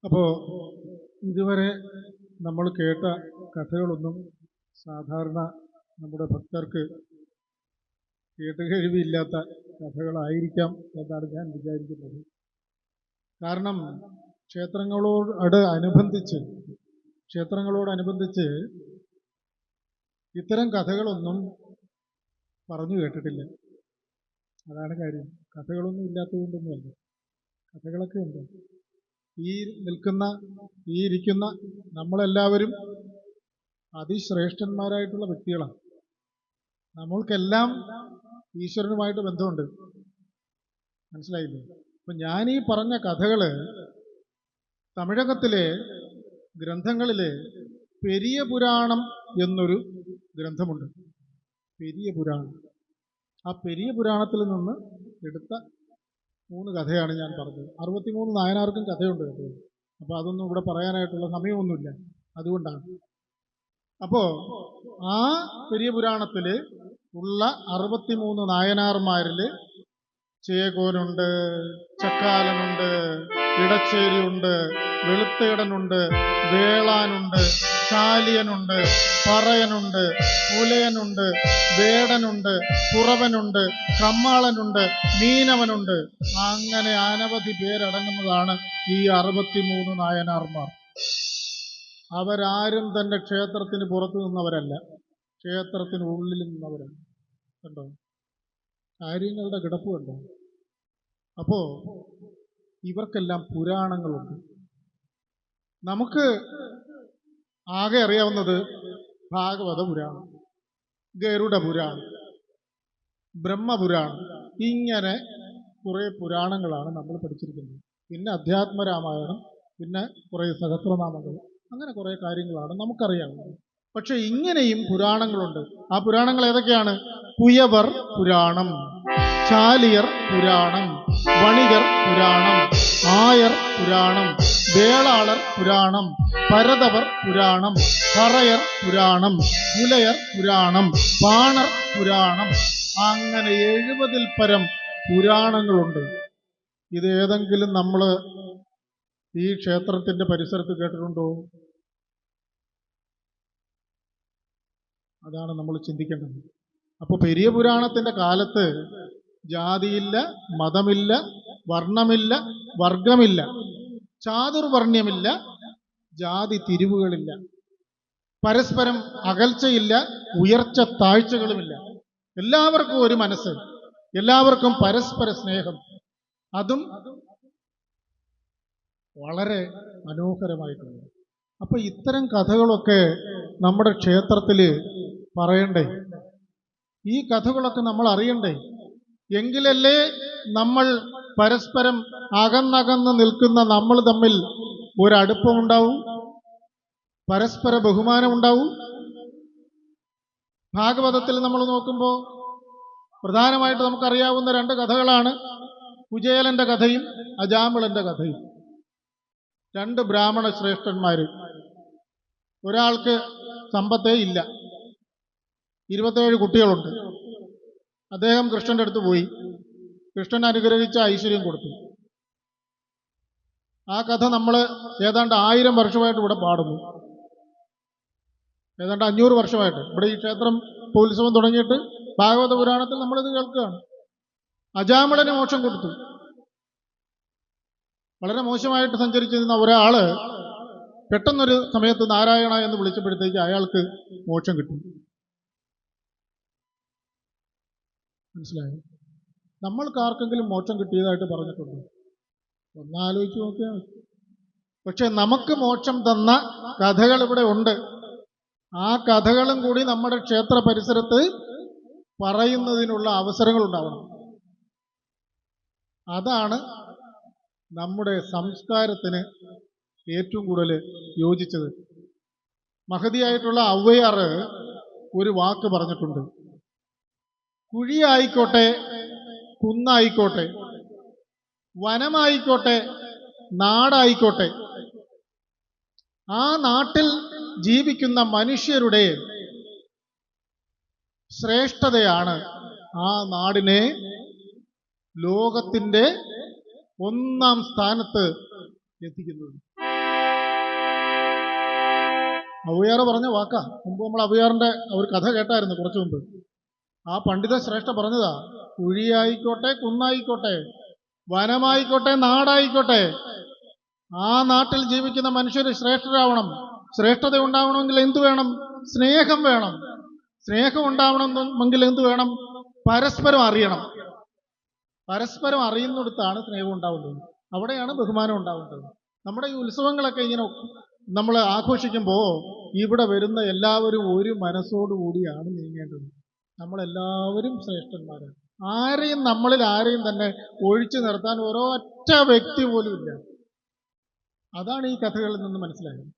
അപ്പോൾ ഇതുവരെ നമ്മൾ കേട്ട കഥകളൊന്നും സാധാരണ നമ്മുടെ ഭക്തർക്ക് കേട്ടുകേഴ്വിയില്ലാത്ത കഥകളായിരിക്കാം എന്നാണ് ഞാൻ വിചാരിക്കുന്നത്. കാരണം ക്ഷേത്രങ്ങളോടനുബന്ധിച്ച് ഇത്തരം കഥകളൊന്നും പറഞ്ഞു കേട്ടിട്ടില്ല. അതാണ് കാര്യം. കഥകളൊന്നും ഇല്ലാത്തതുകൊണ്ടൊന്നുമല്ല, കഥകളൊക്കെ ഉണ്ട്. ഈ ഇരിക്കുന്ന നമ്മളെല്ലാവരും അതിശ്രേഷ്ഠന്മാരായിട്ടുള്ള വ്യക്തികളാണ്. നമ്മൾക്കെല്ലാം ഈശ്വരനുമായിട്ട് ബന്ധമുണ്ട്. മനസ്സിലായില്ലേ? അപ്പം ഞാനീ പറഞ്ഞ കഥകള് തമിഴകത്തിലെ ഗ്രന്ഥങ്ങളിലെ പെരിയ പുരാണം എന്നൊരു ഗ്രന്ഥമുണ്ട്. പെരിയ പുരാണം. ആ പെരിയ പുരാണത്തിൽ നിന്ന് എടുത്ത 3 കഥയാണ് ഞാൻ പറഞ്ഞത്. 63 നായനാർക്കും കഥയുണ്ട് കേട്ടോ. അപ്പോൾ അതൊന്നും ഇവിടെ പറയാനായിട്ടുള്ള സമയമൊന്നുമില്ല, അതുകൊണ്ടാണ്. അപ്പോൾ ആ പെരിയ പുരാണത്തിൽ ഉള്ള 63 നായനാർമാരിൽ ചേകോനുണ്ട്, ചക്കാലനുണ്ട്, ഇടച്ചേരിയുണ്ട്, വെളുത്തേടനുണ്ട്, വേളാനുണ്ട്, ശാലിയനുണ്ട്, പറയനുണ്ട്, പുലയനുണ്ട്, വേടനുണ്ട്, കുറവനുണ്ട്, കമ്മാളനുണ്ട്, മീനവനുണ്ട്. അങ്ങനെ അനവധി പേരടങ്ങുന്നതാണ് ഈ 63 നായനാർമാർ. അവരാരും തന്നെ ക്ഷേത്രത്തിന് പുറത്തു നിന്നവരല്ല, ക്ഷേത്രത്തിന് ഉള്ളിൽ നിന്നവരല്ല. കണ്ടോ കാര്യങ്ങളുടെ കിടപ്പ് കണ്ടോ? അപ്പോ ഇവർക്കെല്ലാം പുരാണങ്ങളുണ്ട്. നമുക്ക് ആകെ അറിയാവുന്നത് ഭാഗവത പുരാണം, ഗരുഡ പുരാണം, ബ്രഹ്മപുരാണം, ഇങ്ങനെ കുറേ പുരാണങ്ങളാണ് നമ്മൾ പഠിച്ചിരിക്കുന്നത്. പിന്നെ അധ്യാത്മരാമായണം, പിന്നെ കുറേ സഹസ്രനാമങ്ങൾ, അങ്ങനെ കുറേ കാര്യങ്ങളാണ് നമുക്കറിയാവുന്നത്. പക്ഷെ ഇങ്ങനെയും പുരാണങ്ങളുണ്ട്. ആ പുരാണങ്ങൾ ഏതൊക്കെയാണ്? കുയവർ പുരാണം, ചാലിയർ പുരാണം, വണികർ പുരാണം, ആയർ പുരാണം, വേളാളർ പുരാണം, പരതവർ പുരാണം, പറയർ പുരാണം, പുലയർ പുരാണം, പാണർ പുരാണം. അങ്ങനെ 70-ൽ പരം പുരാണങ്ങളുണ്ട്. ഇതേതെങ്കിലും നമ്മൾ ഈ ക്ഷേത്രത്തിന്റെ പരിസരത്ത് കേട്ടിട്ടുണ്ടോ? അതാണ് നമ്മൾ ചിന്തിക്കേണ്ടത്. അപ്പോൾ പെരിയ പുരാണത്തിന്റെ കാലത്ത് ജാതിയില്ല, മതമില്ല, വർണ്ണമില്ല, വർഗമില്ല, ചാതുർവർണ്ണ്യമില്ല, ജാതി തിരിവുകളില്ല, പരസ്പരം അകൽച്ചയില്ല, ഉയർച്ച താഴ്ചകളുമില്ല. എല്ലാവർക്കും ഒരു മനസ്സ്, എല്ലാവർക്കും പരസ്പര സ്നേഹം. അതും വളരെ മനോഹരമായിട്ടുള്ളത്. അപ്പൊ ഇത്തരം കഥകളൊക്കെ നമ്മുടെ ക്ഷേത്രത്തിൽ പറയണ്ടേ? ഈ കഥകളൊക്കെ നമ്മൾ അറിയണ്ടേ? എങ്കിലല്ലേ നമ്മൾ പരസ്പരം അകന്നകന്ന് നിൽക്കുന്ന നമ്മൾ തമ്മിൽ ഒരടുപ്പമുണ്ടാവും, പരസ്പര ബഹുമാനം ഉണ്ടാവും. ഭാഗവതത്തിൽ നമ്മൾ നോക്കുമ്പോൾ പ്രധാനമായിട്ട് നമുക്കറിയാവുന്ന 2 കഥകളാണ് കുചേലന്റെ കഥയും അജാമിളന്റെ കഥയും. 2 ബ്രാഹ്മണ ശ്രേഷ്ഠന്മാര്. ഒരാൾക്ക് സമ്പത്തേ ഇല്ല, 27 കുട്ടികളുണ്ട്. അദ്ദേഹം കൃഷ്ണന്റെ അടുത്ത് പോയി, കൃഷ്ണൻ അനുഗ്രഹിച്ച ഐശ്വര്യം കൊടുത്തു. ആ കഥ നമ്മൾ ഏതാണ്ട് 1000 വർഷമായിട്ട് ഇവിടെ പാടുന്നു. ഏതാണ്ട് 500 വർഷമായിട്ട് ഇവിടെ ഈ ക്ഷേത്രം ഉത്സവം തുടങ്ങിയിട്ട് ഭാഗവത പുരാണത്തിൽ നമ്മളിത് കേൾക്കുകയാണ്. അജാമിളന് മോക്ഷം കൊടുത്തു. വളരെ മോശമായിട്ട് സഞ്ചരിച്ചിരുന്ന ഒരാള് പെട്ടെന്നൊരു സമയത്ത് നാരായണ എന്ന് വിളിച്ചപ്പോഴത്തേക്ക് അയാൾക്ക് മോക്ഷം കിട്ടി. മനസ്സിലായോ? നമ്മൾക്ക് ആർക്കെങ്കിലും മോക്ഷം കിട്ടിയതായിട്ട് പറഞ്ഞിട്ടുണ്ടോ? ഒന്നാലോചിച്ച് നോക്കിയാൽ മതി. പക്ഷെ നമുക്ക് മോക്ഷം തന്ന കഥകൾ ഇവിടെ ഉണ്ട്. ആ കഥകളും കൂടി നമ്മുടെ ക്ഷേത്ര പരിസരത്ത് പറയുന്നതിനുള്ള അവസരങ്ങൾ ഉണ്ടാവണം. അതാണ് നമ്മുടെ സംസ്കാരത്തിന് ഏറ്റവും കൂടുതൽ യോജിച്ചത്. മഹതിയായിട്ടുള്ള ഔവ്വയാർ ഒരു വാക്ക് പറഞ്ഞിട്ടുണ്ട്. കുഴിയായിക്കോട്ടെ, കുന്നായിക്കോട്ടെ, വനമായിക്കോട്ടെ, നാടായിക്കോട്ടെ, ആ നാട്ടിൽ ജീവിക്കുന്ന മനുഷ്യരുടെ ശ്രേഷ്ഠതയാണ് ആ നാടിനെ ലോകത്തിന്റെ 1-ാം സ്ഥാനത്ത് എത്തിക്കുന്നത്. അവയാർ പറഞ്ഞ വാക്കാ. മുമ്പ് നമ്മൾ അവയാറിന്റെ ഒരു കഥ കേട്ടായിരുന്നു കുറച്ചു മുമ്പ്. ആ പണ്ഡിത ശ്രേഷ്ഠ പറഞ്ഞതാ, കുഴിയായിക്കോട്ടെ, കുന്നായിക്കോട്ടെ, വനമായിക്കോട്ടെ, നാടായിക്കോട്ടെ, ആ നാട്ടിൽ ജീവിക്കുന്ന മനുഷ്യർ ശ്രേഷ്ഠരാവണം. ശ്രേഷ്ഠത ഉണ്ടാവണമെങ്കിൽ എന്തു വേണം? സ്നേഹം വേണം. സ്നേഹം ഉണ്ടാവണമെങ്കിൽ എന്തു വേണം? പരസ്പരം അറിയണം. പരസ്പരം അറിയുന്നിടത്താണ് സ്നേഹം ഉണ്ടാവേണ്ടത്. അവിടെയാണ് ബഹുമാനം ഉണ്ടാവേണ്ടത്. നമ്മുടെ ഈ ഉത്സവങ്ങളൊക്കെ ഇങ്ങനെ നമ്മൾ ആഘോഷിക്കുമ്പോൾ ഇവിടെ വരുന്ന എല്ലാവരും ഒരു മനസ്സോടുകൂടിയാണ് നീങ്ങേണ്ടത്. നമ്മളെല്ലാവരും ശ്രേഷ്ഠന്മാരാണ്. നമ്മളിൽ ആരെയും തന്നെ ഒഴിച്ചു നിർത്താൻ ഒരൊറ്റ വ്യക്തി പോലും ഇല്ല. അതാണ് ഈ കഥകളിൽ നിന്ന് മനസ്സിലായത്.